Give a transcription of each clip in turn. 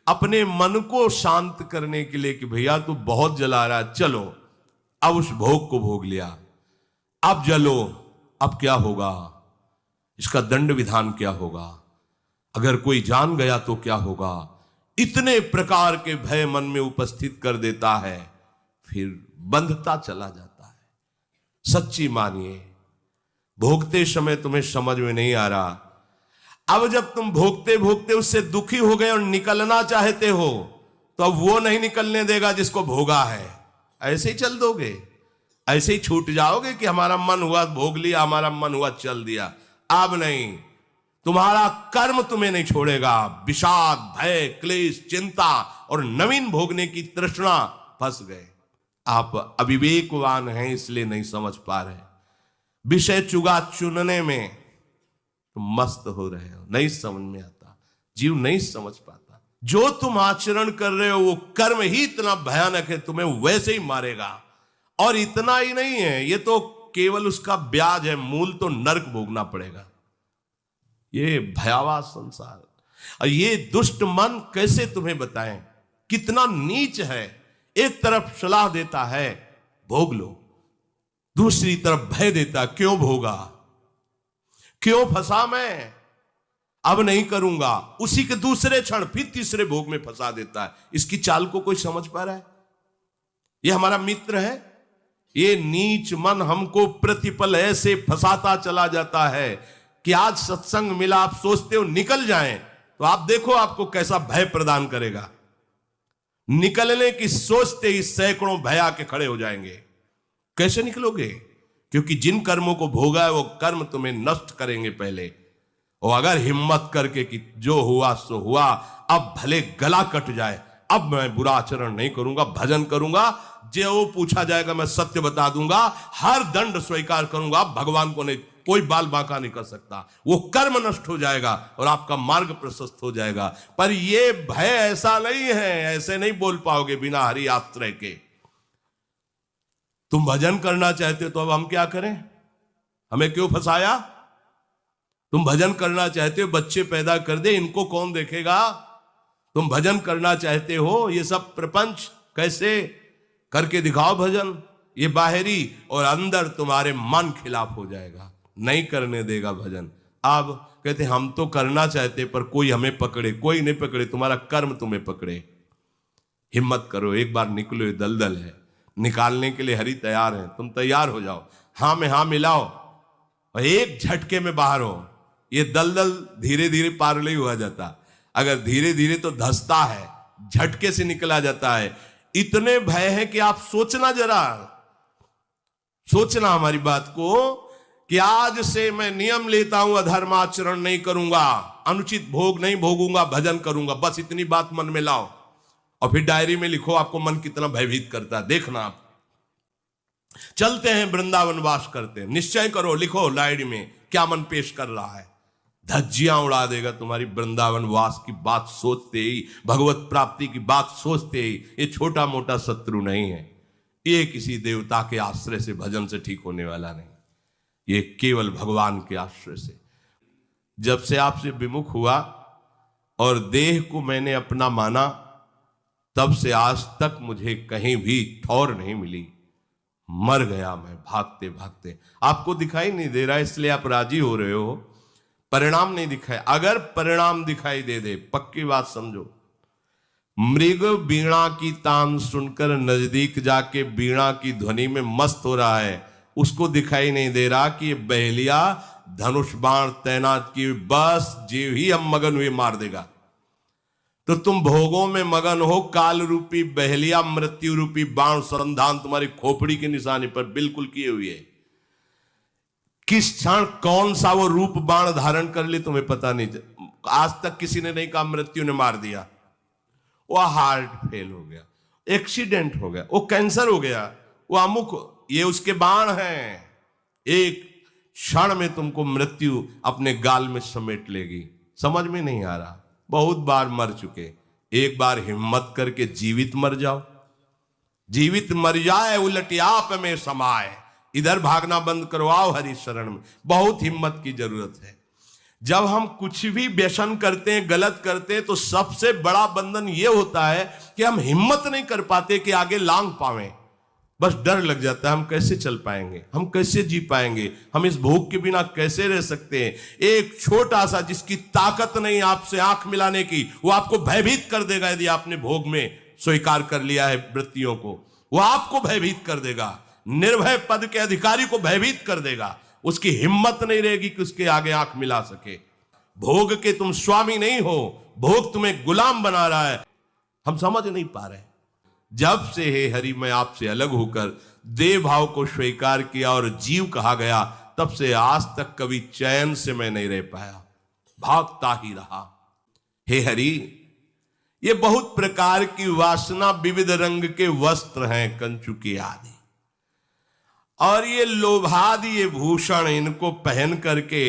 अपने मन को शांत करने के लिए कि भैया तू बहुत जला रहा है, चलो अब उस भोग को भोग लिया, अब जलो, अब क्या होगा, इसका दंड विधान क्या होगा, अगर कोई जान गया तो क्या होगा, इतने प्रकार के भय मन में उपस्थित कर देता है, फिर बंधता चला जाता है। सच्ची मानिए, भोगते समय तुम्हें समझ में नहीं आ रहा, अब जब तुम भोगते भोगते उससे दुखी हो गए और निकलना चाहते हो तो अब वो नहीं निकलने देगा जिसको भोगा है। ऐसे ही चल दोगे, ऐसे ही छूट जाओगे कि हमारा मन हुआ भोग लिया, हमारा मन हुआ चल दिया। अब नहीं, तुम्हारा कर्म तुम्हें नहीं छोड़ेगा। विषाद, भय, क्लेश, चिंता और नवीन भोगने की तृष्णा, फंस गए। आप अविवेकवान हैं इसलिए नहीं समझ पा रहे। विषय चुगा चुनने में तुम मस्त हो रहे हो, नहीं समझ में आता, जीव नहीं समझ पाता। जो तुम आचरण कर रहे हो वो कर्म ही इतना भयानक है, तुम्हें वैसे ही मारेगा। और इतना ही नहीं है, ये तो केवल उसका ब्याज है, मूल तो नरक भोगना पड़ेगा। ये भयावह संसार, और ये दुष्ट मन कैसे तुम्हें बताएं कितना नीच है। एक तरफ सलाह देता है भोग लो, दूसरी तरफ भय देता, क्यों भोगा, क्यों फंसा मैं, अब नहीं करूंगा, उसी के दूसरे क्षण फिर तीसरे भोग में फंसा देता है। इसकी चाल को कोई समझ पा रहा है? ये हमारा मित्र है। ये नीच मन हमको प्रतिपल ऐसे फंसाता चला जाता है कि आज सत्संग मिला, आप सोचते हो निकल जाएं, तो आप देखो आपको कैसा भय प्रदान करेगा। निकलने की सोचते ही सैकड़ों भय आके खड़े हो जाएंगे। कैसे निकलोगे? क्योंकि जिन कर्मों को भोगा है वो कर्म तुम्हें नष्ट करेंगे पहले। और अगर हिम्मत करके कि जो हुआ सो हुआ, अब भले गला कट जाए, अब मैं बुरा आचरण नहीं करूंगा, भजन करूंगा, जो पूछा जाएगा मैं सत्य बता दूंगा, हर दंड स्वीकार करूंगा, भगवान को नहीं, कोई बाल बांका नहीं कर सकता, वो कर्म नष्ट हो जाएगा और आपका मार्ग प्रशस्त हो जाएगा। पर ये भय ऐसा नहीं है, ऐसे नहीं बोल पाओगे बिना हरि आश्रय के। तुम भजन करना चाहते हो तो अब हम क्या करें? हमें क्यों फंसाया? तुम भजन करना चाहते हो, बच्चे पैदा कर दे, इनको कौन देखेगा? तुम भजन करना चाहते हो, ये सब प्रपंच कैसे करके दिखाओ भजन, ये बाहरी, और अंदर तुम्हारे मन खिलाफ हो जाएगा, नहीं करने देगा भजन। अब कहते हम तो करना चाहते पर कोई हमें पकड़े, कोई नहीं पकड़े, तुम्हारा कर्म तुम्हें पकड़े। हिम्मत करो, एक बार निकलो, ये दलदल है, निकालने के लिए हरि तैयार है, तुम तैयार हो जाओ, हाँ में हाँ मिलाओ और एक झटके में बाहर हो। ये दलदल धीरे धीरे पार नहीं हुआ जाता, अगर धीरे धीरे तो धंसता है, झटके से निकला जाता है। इतने भय है कि आप सोचना, जरा सोचना हमारी बात को, कि आज से मैं नियम लेता हूं, अधर्माचरण नहीं करूंगा, अनुचित भोग नहीं भोगूंगा, भजन करूंगा, बस इतनी बात मन में लाओ और फिर डायरी में लिखो आपको मन कितना भयभीत करता है। देखना आप चलते हैं वृंदावन वास करते हैं, निश्चय करो, लिखो डायरी में क्या मन पेश कर रहा है। धज्जियां उड़ा देगा तुम्हारी वृंदावन वास की बात सोचते ही, भगवत प्राप्ति की बात सोचते ही। ये छोटा मोटा शत्रु नहीं है, ये किसी देवता के आश्रय से भजन से ठीक होने वाला नहीं, ये केवल भगवान के आश्रय से। जब से आपसे विमुख हुआ और देह को मैंने अपना माना, तब से आज तक मुझे कहीं भी ठौर नहीं मिली। मर गया मैं भागते भागते। आपको दिखाई नहीं दे रहा इसलिए आप राजी हो रहे हो, परिणाम नहीं दिखाई। अगर परिणाम दिखाई दे दे, पक्की बात समझो, मृग बीणा की तान सुनकर नजदीक जाके बीणा की ध्वनि में मस्त हो रहा है, उसको दिखाई नहीं दे रहा कि ये बहेलिया धनुष बाण तैनात की, बस जीव ही हम मगन हुए मार देगा। तो तुम भोगों में मगन हो, काल रूपी बहेलिया मृत्यु रूपी बाण संधान तुम्हारी खोपड़ी के निशाने पर बिल्कुल किए हुए है। किस क्षण कौन सा वो रूप बाण धारण कर ले तुम्हें पता नहीं। आज तक किसी ने नहीं कहा मृत्यु ने मार दिया, वो हार्ट फेल हो गया, एक्सीडेंट हो गया, वो कैंसर हो गया, वो अमुक, ये उसके बाण हैं। एक क्षण में तुमको मृत्यु अपने गाल में समेट लेगी। समझ में नहीं आ रहा, बहुत बार मर चुके, एक बार हिम्मत करके जीवित मर जाओ। जीवित मर जाए उलट आप में समाए, इधर भागना बंद करो, आओ हरि शरण में। बहुत हिम्मत की जरूरत है। जब हम कुछ भी व्यसन करते हैं, गलत करते हैं, तो सबसे बड़ा बंधन यह होता है कि हम हिम्मत नहीं कर पाते कि आगे लांग पावें। बस डर लग जाता है, हम कैसे चल पाएंगे, हम कैसे जी पाएंगे, हम इस भोग के बिना कैसे रह सकते हैं। एक छोटा सा जिसकी ताकत नहीं आपसे आंख मिलाने की, वो आपको भयभीत कर देगा। यदि आपने भोग में स्वीकार कर लिया है वृत्तियों को, वो आपको भयभीत कर देगा। निर्भय पद के अधिकारी को भयभीत कर देगा। उसकी हिम्मत नहीं रहेगी कि उसके आगे आंख मिला सके। भोग के तुम स्वामी नहीं हो, भोग तुम्हें गुलाम बना रहा है। हम समझ नहीं पा रहे। जब से हे हरि मैं आपसे अलग होकर देह भाव को स्वीकार किया और जीव कहा गया, तब से आज तक कभी चैन से मैं नहीं रह पाया, भागता ही रहा। हे हरि, ये बहुत प्रकार की वासना, विविध रंग के वस्त्र हैं, कंचु के आदि, और ये लोभादि, ये भूषण, इनको पहन करके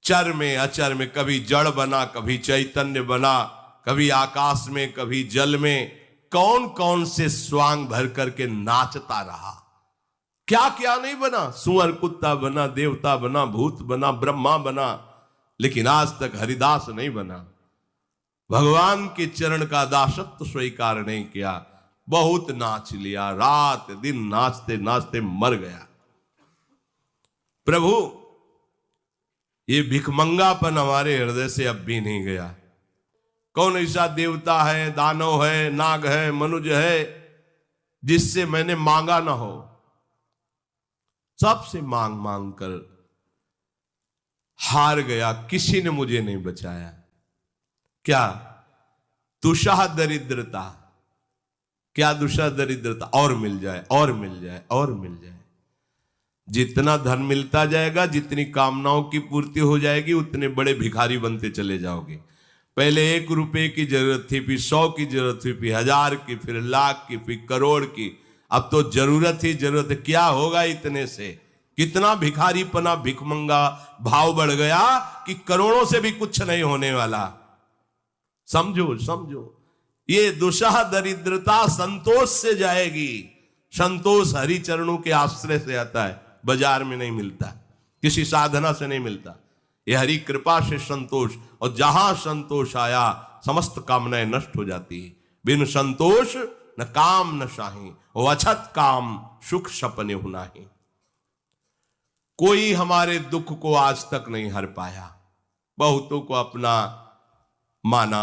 चर में अचर में कभी जड़ बना, कभी चैतन्य बना, कभी आकाश में, कभी जल में, कौन कौन से स्वांग भर करके नाचता रहा। क्या क्या नहीं बना, सुअर कुत्ता बना, देवता बना, भूत बना, ब्रह्मा बना, लेकिन आज तक हरिदास नहीं बना। भगवान के चरण का दासत्व स्वीकार नहीं किया। बहुत नाच लिया, रात दिन नाचते नाचते मर गया। प्रभु, ये भिखमंगापन हमारे हृदय से अब भी नहीं गया। कौन ऐसा देवता है, दानव है, नाग है, मनुज है, जिससे मैंने मांगा ना हो? सबसे मांग मांग कर हार गया, किसी ने मुझे नहीं बचाया। क्या दुषा दरिद्रता, क्या दुषा दरिद्रता? और मिल जाए, और मिल जाए, और मिल जाए। जितना धन मिलता जाएगा, जितनी कामनाओं की पूर्ति हो जाएगी, उतने बड़े भिखारी बनते चले जाओगे। पहले 1 रुपए की जरूरत थी, फिर 100 की जरूरत थी, फिर 1000 की, फिर लाख की, फिर करोड़ की। अब तो जरूरत ही जरूरत है। क्या होगा इतने से? कितना भिखारीपना, भिखमंगा भाव बढ़ गया कि करोड़ों से भी कुछ नहीं होने वाला। समझो समझो, ये दुषा दरिद्रता संतोष से जाएगी। संतोष हरि चरणों के आश्रय से आता है, बाजार में नहीं मिलता, किसी साधना से नहीं मिलता। ये हरि कृपा से संतोष, और जहां संतोष आया समस्त कामनाएं नष्ट हो जाती है। बिन संतोष न काम न शाही, वो अछत काम सुख सपने होना ही। कोई हमारे दुख को आज तक नहीं हर पाया। बहुतों को अपना माना,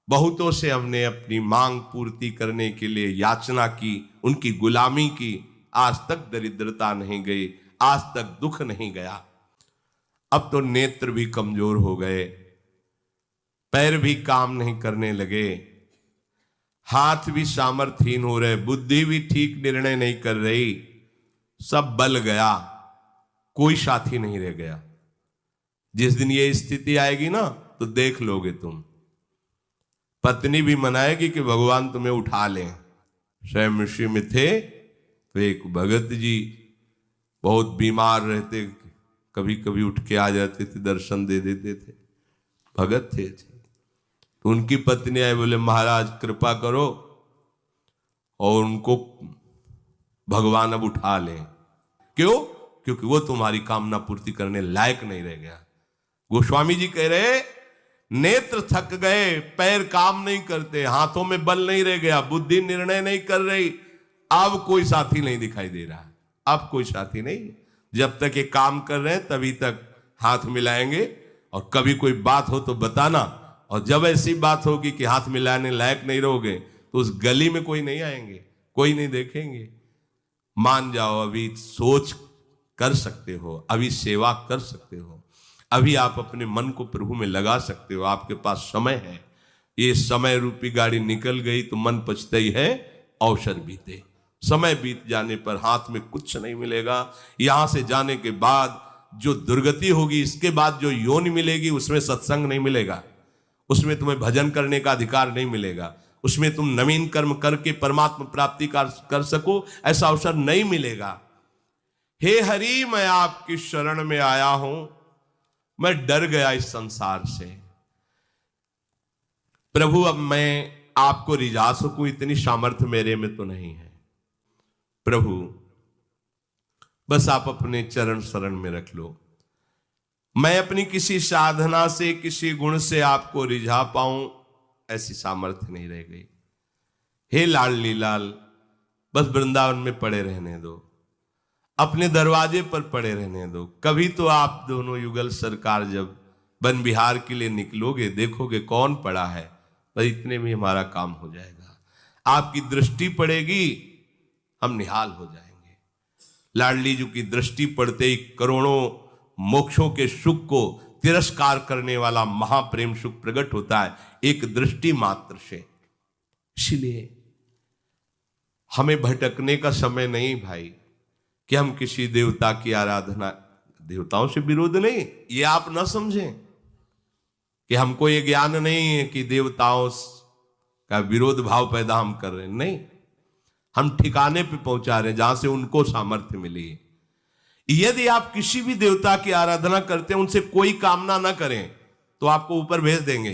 बहुतों से हमने अपनी मांग पूर्ति करने के लिए याचना की, उनकी गुलामी की। आज तक दरिद्रता नहीं गई, आज तक दुख नहीं गया। अब तो नेत्र भी कमजोर हो गए, पैर भी काम नहीं करने लगे, हाथ भी सामर्थ्यहीन हो रहे, बुद्धि भी ठीक निर्णय नहीं कर रही, सब बल गया, कोई साथी नहीं रह गया। जिस दिन ये स्थिति आएगी ना, तो देख लोगे तुम। पत्नी भी मनाएगी कि भगवान तुम्हें उठा लें। स्वयं ऋषि में थे तो एक भगत जी बहुत बीमार रहते, कभी कभी उठ के आ जाते थे, दर्शन दे देते थे, भगत थे। तो उनकी पत्नी आए, बोले महाराज कृपा करो और उनको भगवान अब उठा लें। क्यों? क्योंकि वो तुम्हारी कामना पूर्ति करने लायक नहीं रह गया। गोस्वामी जी कह रहे, नेत्र थक गए, पैर काम नहीं करते, हाथों में बल नहीं रह गया, बुद्धि निर्णय नहीं कर रही, अब कोई साथी नहीं दिखाई दे रहा। अब कोई साथी नहीं। जब तक ये काम कर रहे हैं तभी तक हाथ मिलाएंगे, और कभी कोई बात हो तो बताना, और जब ऐसी बात होगी कि हाथ मिलाने लायक नहीं रहोगे, तो उस गली में कोई नहीं आएंगे, कोई नहीं देखेंगे। मान जाओ, अभी सोच कर सकते हो, अभी सेवा कर सकते हो, अभी आप अपने मन को प्रभु में लगा सकते हो, आपके पास समय है। ये समय रूपी गाड़ी निकल गई तो मन पछता ही है, अवसर बीते। समय बीत जाने पर हाथ में कुछ नहीं मिलेगा। यहां से जाने के बाद जो दुर्गति होगी, इसके बाद जो योनि मिलेगी, उसमें सत्संग नहीं मिलेगा, उसमें तुम्हें भजन करने का अधिकार नहीं मिलेगा, उसमें तुम नवीन कर्म करके परमात्मा प्राप्ति कर सको, ऐसा अवसर नहीं मिलेगा। हे हरि, मैं आपकी शरण में आया हूं, मैं डर गया इस संसार से। प्रभु, अब मैं आपको रिझा सकूं इतनी सामर्थ्य मेरे में तो नहीं है। प्रभु, बस आप अपने चरण शरण में रख लो। मैं अपनी किसी साधना से, किसी गुण से आपको रिझा पाऊं, ऐसी सामर्थ्य नहीं रह गई। हे लाडली लाल, बस वृंदावन में पड़े रहने दो, अपने दरवाजे पर पड़े रहने दो। कभी तो आप दोनों युगल सरकार जब वन विहार के लिए निकलोगे, देखोगे कौन पड़ा है, बस इतने में हमारा काम हो जाएगा। आपकी दृष्टि पड़ेगी, हम निहाल हो जाएंगे। लाडली जी की दृष्टि पड़ते ही करोड़ों मोक्षों के सुख को तिरस्कार करने वाला महाप्रेम सुख प्रकट होता है एक दृष्टि मात्र से। इसलिए हमें भटकने का समय नहीं भाई कि हम किसी देवता की आराधना, देवताओं से विरोध नहीं, ये आप ना समझें कि हमको ये ज्ञान नहीं है कि देवताओं का विरोध भाव पैदा हम कर रहे हैं। नहीं, हम ठिकाने पे पहुंचा रहे हैं जहां से उनको सामर्थ्य मिली। यदि आप किसी भी देवता की आराधना करते हैं, उनसे कोई कामना ना करें, तो आपको ऊपर भेज देंगे।